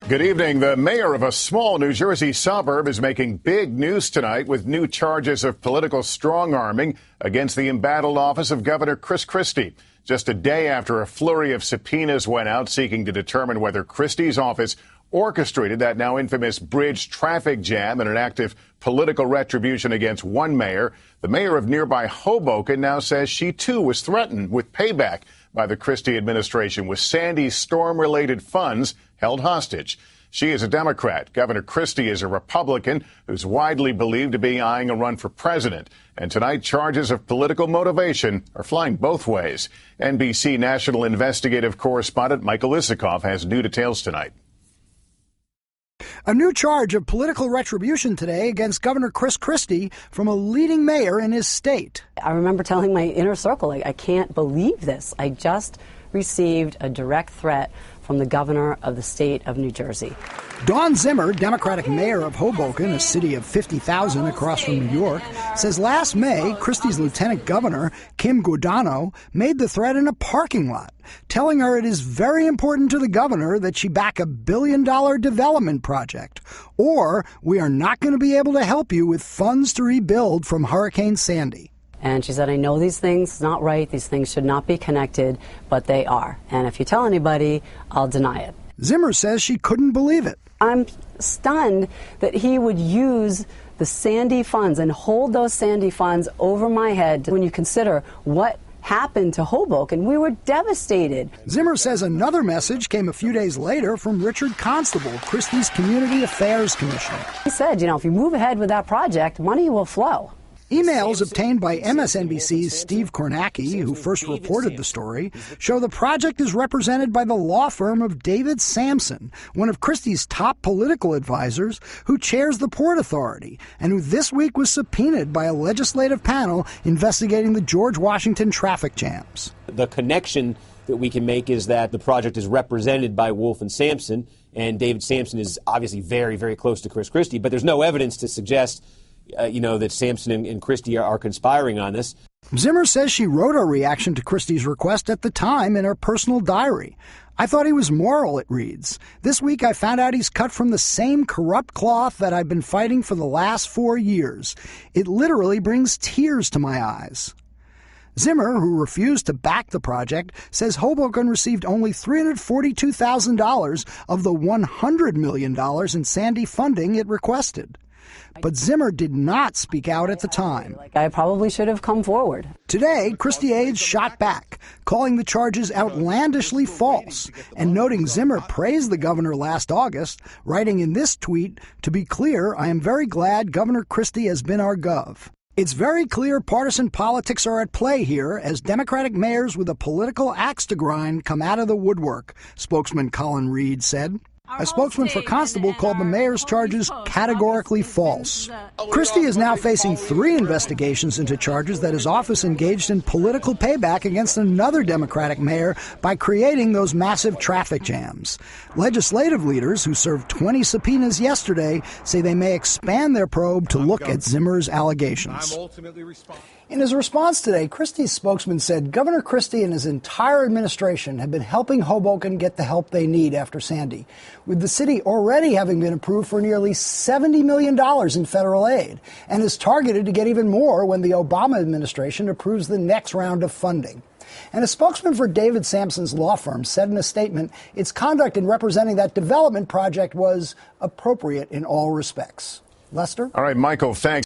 Good evening. The mayor of a small New Jersey suburb is making big news tonight with new charges of political strong-arming against the embattled office of Governor Christie. Just a day after a flurry of subpoenas went out seeking to determine whether Christie's office orchestrated that now infamous bridge traffic jam in an act of political retribution against one mayor, the mayor of nearby Hoboken now says she, too, was threatened with payback by the Christie administration with Sandy's storm-related funds held hostage. She is a Democrat. Governor Christie is a Republican who's widely believed to be eyeing a run for president. And tonight, charges of political motivation are flying both ways. NBC national investigative correspondent Michael Isakoff has new details tonight. A new charge of political retribution today against Governor Christie from a leading mayor in his state. I remember telling my inner circle, I can't believe this. I just received a direct threat from the governor of the state of New Jersey. Dawn Zimmer, Democratic mayor of Hoboken, a city of 50,000 across from New York, says last May, Christie's lieutenant governor, Kim Guadagno, made the threat in a parking lot, telling her it is very important to the governor that she back $1 billion development project, or we are not going to be able to help you with funds to rebuild from Hurricane Sandy. And she said, I know these things, it's not right, these things should not be connected, but they are. And if you tell anybody, I'll deny it. Zimmer says she couldn't believe it. I'm stunned that he would use the Sandy funds and hold those Sandy funds over my head. When you consider what happened to Hoboken, we were devastated. Zimmer says another message came a few days later from Richard Constable, Christie's Community Affairs Commissioner. He said, if you move ahead with that project, money will flow. Emails obtained by MSNBC's Steve Kornacki, who first reported the story, show the project is represented by the law firm of David Sampson, one of Christie's top political advisors, who chairs the Port Authority, and who this week was subpoenaed by a legislative panel investigating the George Washington traffic jams. The connection that we can make is that the project is represented by Wolf and Sampson, and David Sampson is obviously very, very close to Chris Christie, but there's no evidence to suggest that Sampson and Christie are conspiring on this. Zimmer says she wrote her reaction to Christie's request at the time in her personal diary. I thought he was moral, it reads. This week I found out he's cut from the same corrupt cloth that I've been fighting for the last 4 years. It literally brings tears to my eyes. Zimmer, who refused to back the project, says Hoboken received only $342,000 of the $100 million in Sandy funding it requested. But Zimmer did not speak out at the time. I probably should have come forward. Today, Christie aides shot back, calling the charges outlandishly false, and noting Zimmer praised the governor last August, writing in this tweet, "To be clear, I am very glad Governor Christie has been our gov." It's very clear partisan politics are at play here as Democratic mayors with a political axe to grind come out of the woodwork, spokesman Colin Reed said. A spokesman for Constable called the mayor's charges categorically false. Christie is now facing 3 investigations into charges that his office engaged in political payback against another Democratic mayor by creating those massive traffic jams. Legislative leaders who served 20 subpoenas yesterday say they may expand their probe to look at Zimmer's allegations. In his response today, Christie's spokesman said Governor Christie and his entire administration have been helping Hoboken get the help they need after Sandy, with the city already having been approved for nearly $70 million in federal aid, and is targeted to get even more when the Obama administration approves the next round of funding. And a spokesman for David Sampson's law firm said in a statement its conduct in representing that development project was appropriate in all respects. Lester? All right, Michael, thanks.